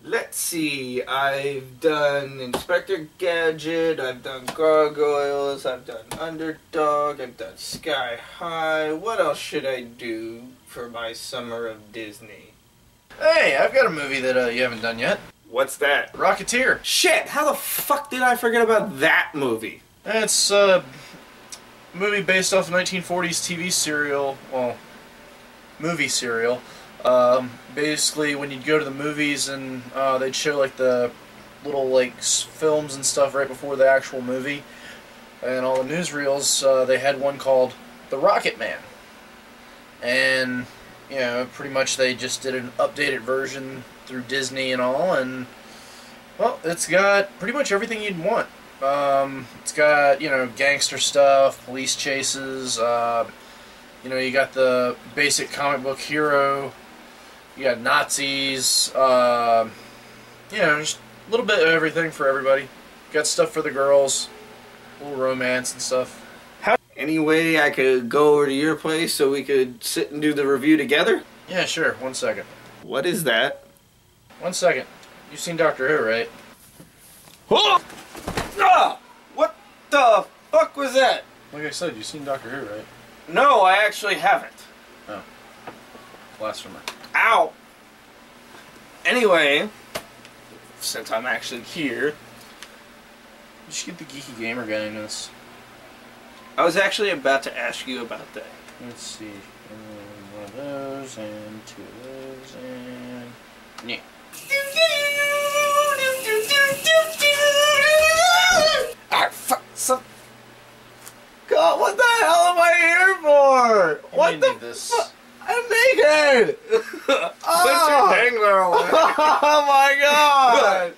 Let's see, I've done Inspector Gadget, I've done Gargoyles, I've done Underdog, I've done Sky High. What else should I do for my summer of Disney? Hey, I've got a movie that you haven't done yet. What's that? Rocketeer. Shit, how the fuck did I forget about that movie? It's a movie based off a 1940s TV serial, well, movie serial. Basically, when you'd go to the movies and they'd show like the little like films and stuff right before the actual movie, and all the newsreels, they had one called The Rocket Man, and you know, pretty much they just did an updated version through Disney and all, and well, it's got pretty much everything you'd want. It's got, you know, gangster stuff, police chases, you know, you got the basic comic book hero. You got Nazis, you know, just a little bit of everything for everybody. Got stuff for the girls, a little romance and stuff. Any way I could go over to your place so we could sit and do the review together? Yeah, sure. 1 second. What is that? 1 second. You've seen Doctor Who, right? Oh! Ah! What the fuck was that? Like I said, you've seen Doctor Who, right? No, I actually haven't. Oh. Blasphemer. Ow! Anyway, since I'm actually here, You should get the Geeky Gamer guy in this. I was actually about to ask you about that. Let's see. One of those, and two of those, and... yeah. Ah, fuck, some... God, what the hell am I here for? You What may the need this. fuck? I'm naked! Put your dangler away. Oh my god!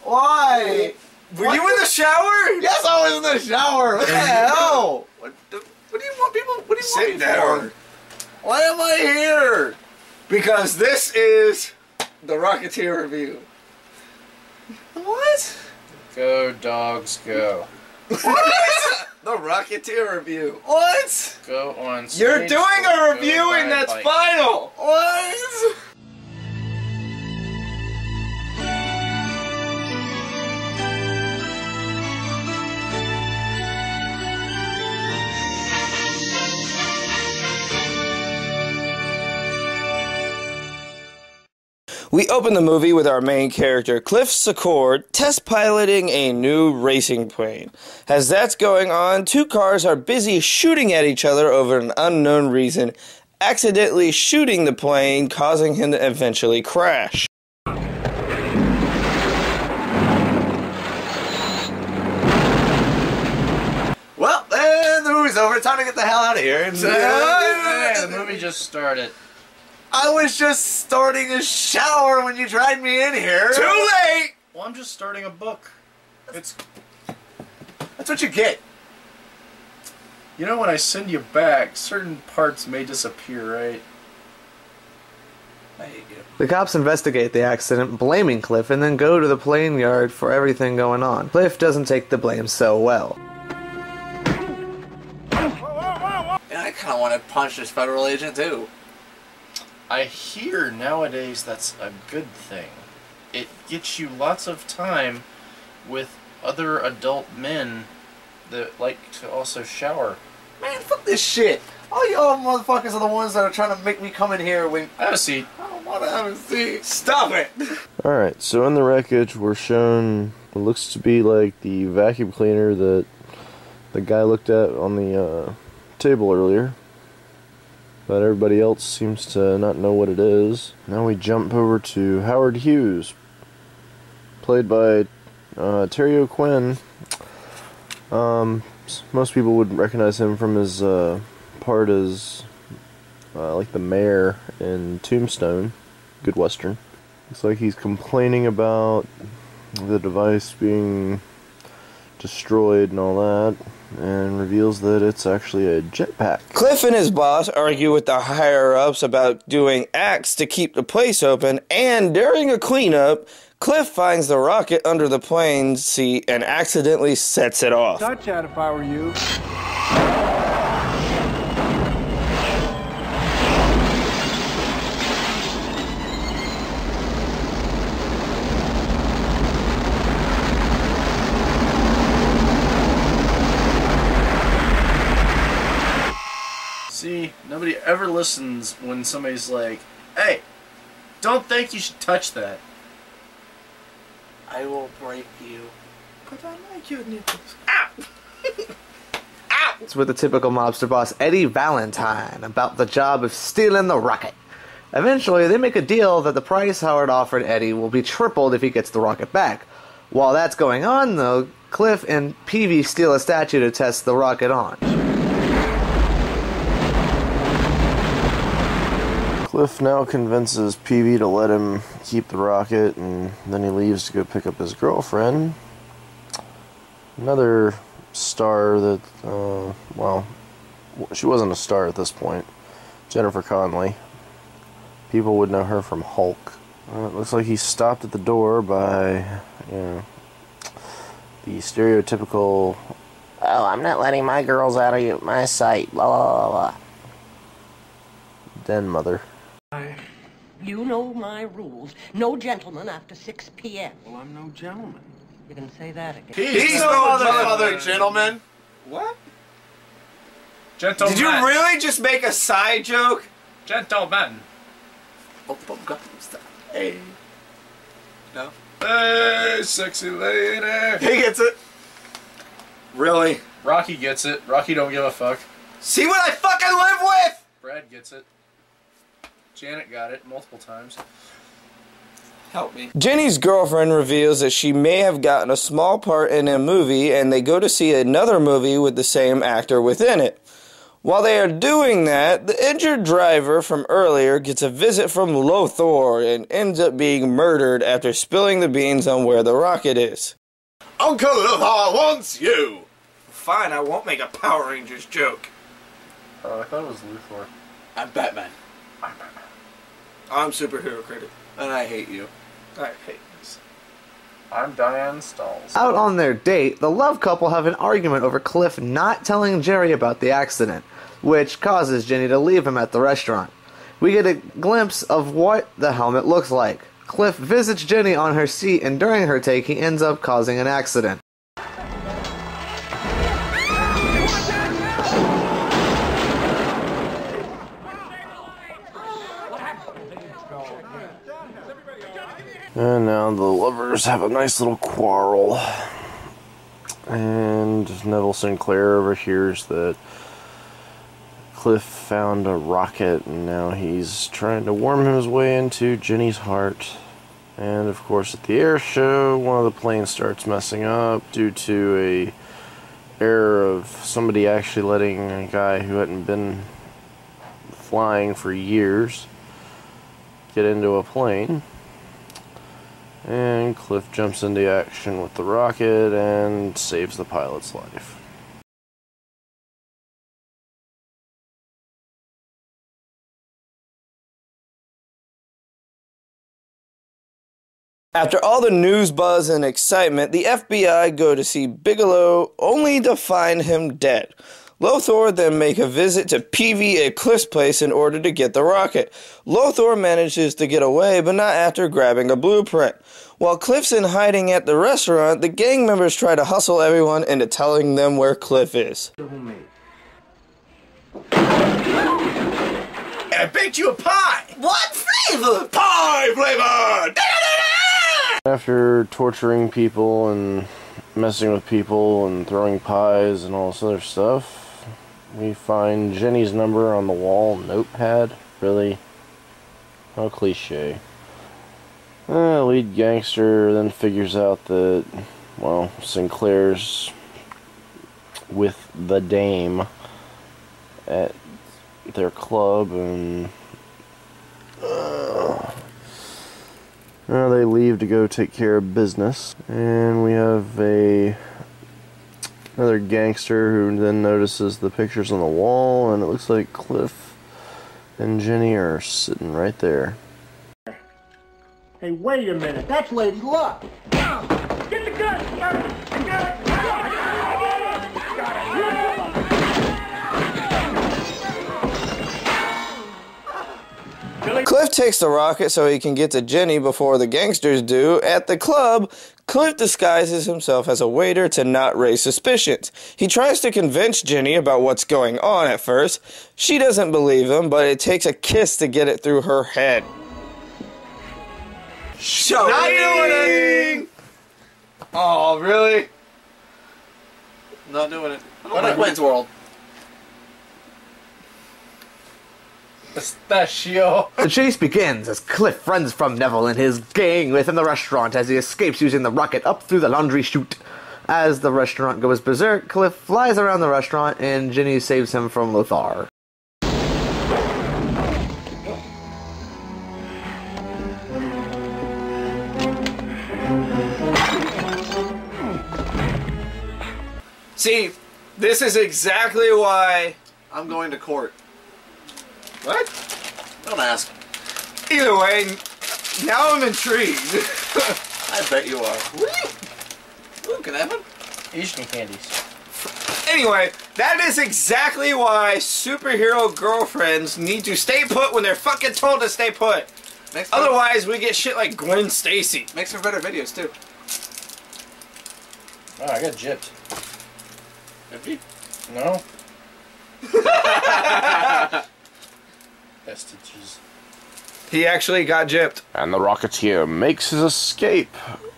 Why? Were you in the shower? Yes, I was in the shower. What the hell? What do you want people? What do you want me down. For? Why am I here? Because this is the Rocketeer review. What? Go, dogs, go. What? The Rocketeer review. What? Go on stage. You're doing a review and that's bike. final. What? We open the movie with our main character, Cliff Secord, test piloting a new racing plane. As that's going on, two cars are busy shooting at each other over an unknown reason, accidentally shooting the plane, causing him to eventually crash. Well, the movie's over. Time to get the hell out of here. The movie just started. I was just starting a shower when you dragged me in here. Too late! Well, I'm just starting a book. That's what you get. You know, when I send you back, certain parts may disappear, right? I hate you. The cops investigate the accident, blaming Cliff, and then go to the plane yard for everything going on. Cliff doesn't take the blame so well. And I kind of want to punch this federal agent, too. I hear nowadays that's a good thing. It gets you lots of time with other adult men that like to also shower. Man, fuck this shit. All y'all motherfuckers are the ones that are trying to make me come in here when Have a seat. I don't want to have a seat. Stop it! Alright, so in the wreckage we're shown what looks to be like the vacuum cleaner that the guy looked at on the table earlier. But everybody else seems to not know what it is. Now we jump over to Howard Hughes, played by Terry O'Quinn. Most people would recognize him from his part as like the mayor in Tombstone, Good Western. Looks like he's complaining about the device being destroyed and all that, and reveals that it's actually a jetpack. Cliff and his boss argue with the higher-ups about doing acts to keep the place open, and during a cleanup, Cliff finds the rocket under the plane seat and accidentally sets it off. Touch that if I were you. Nobody ever listens when somebody's like, hey, don't think you should touch that. I will break you. But I like your nipples. Ow! It's with the typical mobster boss Eddie Valentine about the job of stealing the rocket. Eventually, they make a deal that the price Howard offered Eddie will be tripled if he gets the rocket back. While that's going on, though, Cliff and Peavy steal a statue to test the rocket on. Cliff now convinces Peavy to let him keep the rocket, and then he leaves to go pick up his girlfriend. Another star that, well, she wasn't a star at this point. Jennifer Connelly. People would know her from Hulk. It looks like he stopped at the door by, you know, the stereotypical, oh, I'm not letting my girls out of my sight, blah, blah, blah, blah. Den mother. You know my rules. No gentleman after 6 p.m. Well, I'm no gentleman. You can say that again. He's no mother, gentlemen. What? Gentlemen. Did you really just make a side joke? Gentlemen. Hey. No? Hey, sexy lady. He gets it. Really? Rocky gets it. Rocky don't give a fuck. See what I fucking live with? Brad gets it. Janet got it multiple times. Help me. Jenny's girlfriend reveals that she may have gotten a small part in a movie, and they go to see another movie with the same actor within it. While they are doing that, the injured driver from earlier gets a visit from Lothor and ends up being murdered after spilling the beans on where the rocket is. Uncle Lothar wants you! Fine, I won't make a Power Rangers joke. Oh, I thought it was Luthor. I'm Batman. I'm Batman. I'm Superhero Critic, and I hate you. I hate this. I'm Diane Stalls. Out on their date, the love couple have an argument over Cliff not telling Jerry about the accident, which causes Jenny to leave him at the restaurant. We get a glimpse of what the helmet looks like. Cliff visits Jenny on her seat, and during her take, he ends up causing an accident. And now the lovers have a nice little quarrel. And Neville Sinclair overhears that Cliff found a rocket, and now he's trying to worm his way into Jenny's heart. And of course, at the air show, one of the planes starts messing up due to a error of somebody actually letting a guy who hadn't been flying for years get into a plane. And Cliff jumps into action with the rocket and saves the pilot's life. After all the news buzz and excitement, the FBI go to see Bigelow only to find him dead. Lothar then make a visit to Peavy at Cliff's place in order to get the rocket. Lothar manages to get away, but not after grabbing a blueprint. While Cliff's in hiding at the restaurant, the gang members try to hustle everyone into telling them where Cliff is. I baked you a pie! What flavor? Pie flavor! After torturing people and messing with people and throwing pies and all this other stuff, we find Jenny's number on the wall notepad. Really? How cliche. Lead gangster then figures out that, well, Sinclair's with the dame at their club, and they leave to go take care of business. And we have another gangster who then notices the pictures on the wall, and it looks like Cliff and Jenny are sitting right there. Hey, wait a minute. That's Lady Luck. Get the gun! I got it! Cliff takes the rocket so he can get to Jenny before the gangsters do. At the club, Cliff disguises himself as a waiter to not raise suspicions. He tries to convince Jenny about what's going on at first. She doesn't believe him, but it takes a kiss to get it through her head. Not doing anything! Oh, really? Not doing it. I don't like Wayne's World. Pistachio. The chase begins as Cliff runs from Neville and his gang within the restaurant as he escapes using the rocket up through the laundry chute. As the restaurant goes berserk, Cliff flies around the restaurant and Ginny saves him from Lothar. See, this is exactly why... I'm going to court. What? Don't ask. Either way, now I'm intrigued. I bet you are. Ooh, can I have one? Asian candies. Anyway, that is exactly why superhero girlfriends need to stay put when they're fucking told to stay put. Otherwise, we get shit like Gwen Stacy. Makes for better videos, too. Oh, I got gypped. Have you? No. Vestiges. He actually got gypped. And the Rocketeer makes his escape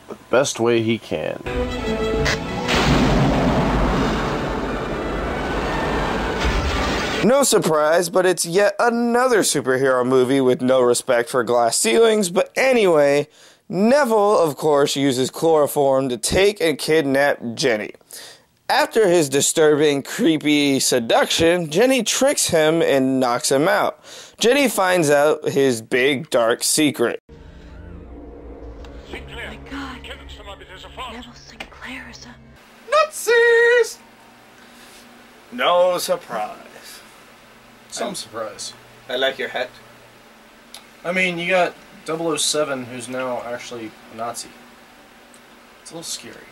the best way he can. No surprise, but it's yet another superhero movie with no respect for glass ceilings. But anyway, Neville, of course, uses chloroform to take and kidnap Jenny. After his disturbing, creepy seduction, Jenny tricks him and knocks him out. Jenny finds out his big, dark secret. Sinclair. My God. Killing somebody is a fault. Neville Sinclair is a... Nazis! No surprise. Some surprise. I like your hat. I mean, you got 007, who's now actually a Nazi. It's a little scary.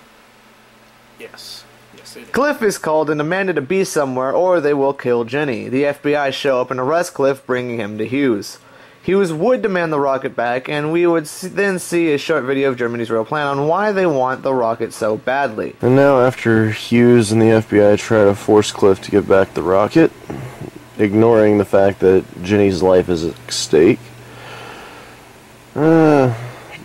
Yes. Yes, it is. Cliff is called and demanded to be somewhere or they will kill Jenny. The FBI show up and arrest Cliff, bringing him to Hughes. Hughes would demand the rocket back, and we would then see a short video of Germany's real plan on why they want the rocket so badly. And now after Hughes and the FBI try to force Cliff to give back the rocket, ignoring the fact that Jenny's life is at stake, the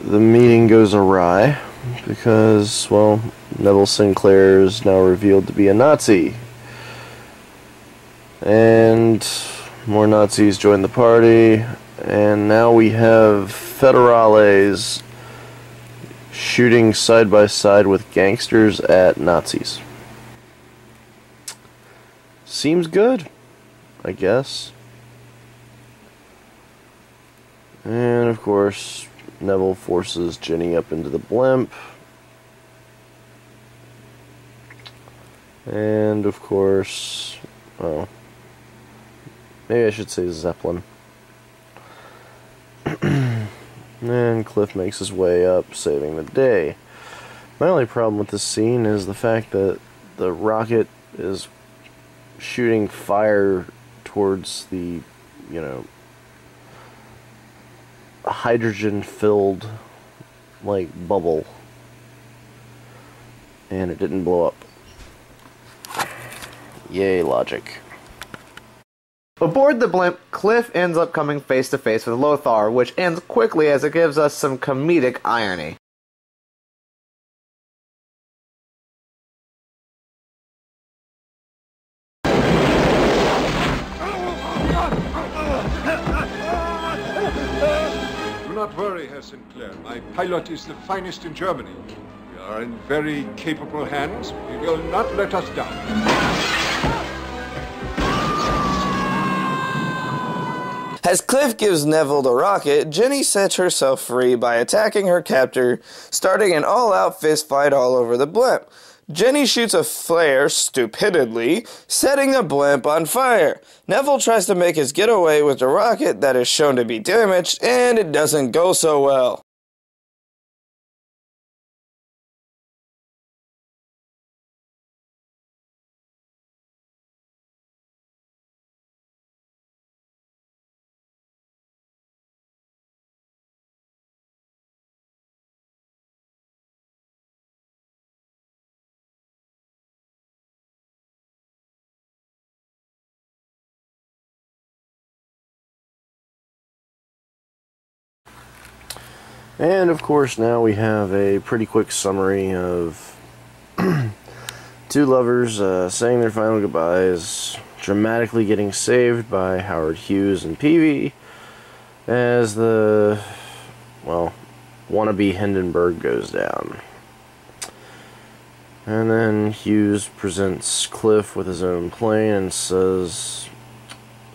meeting goes awry because, well, Neville Sinclair is now revealed to be a Nazi. And more Nazis join the party, and now we have federales shooting side by side with gangsters at Nazis. Seems good, I guess. And of course, Neville forces Jenny up into the blimp. And of course, well, maybe I should say Zeppelin. And Cliff makes his way up, saving the day. My only problem with this scene is the fact that the rocket is shooting fire towards the, you know, hydrogen-filled, like, bubble. And it didn't blow up. Yay, logic. Aboard the blimp, Cliff ends up coming face to face with Lothar, which ends quickly as it gives us some comedic irony. Do not worry, Herr Sinclair. My pilot is the finest in Germany. We are in very capable hands. He will not let us down. As Cliff gives Neville the rocket, Jenny sets herself free by attacking her captor, starting an all-out fistfight all over the blimp. Jenny shoots a flare stupidly, setting the blimp on fire. Neville tries to make his getaway with the rocket that is shown to be damaged, and it doesn't go so well. And of course now we have a pretty quick summary of two lovers saying their final goodbyes, dramatically getting saved by Howard Hughes and Peavy as the, well, wannabe Hindenburg goes down. And then Hughes presents Cliff with his own plane and says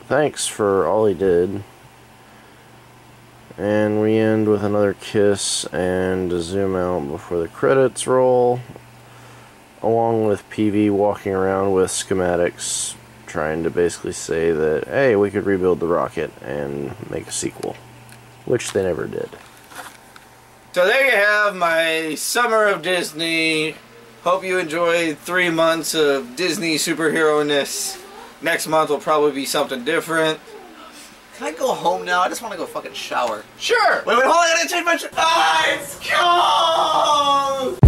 thanks for all he did. And we end with another kiss and a zoom out before the credits roll, along with Peavy walking around with schematics trying to basically say that, hey, we could rebuild the rocket and make a sequel, which they never did. So there you have my summer of Disney. Hope you enjoyed 3 months of Disney superhero-ness. Next month will probably be something different. Can I go home now? I just want to go fucking shower. Sure! Wait, hold on, I gotta change my shirt. Ah, it's cold!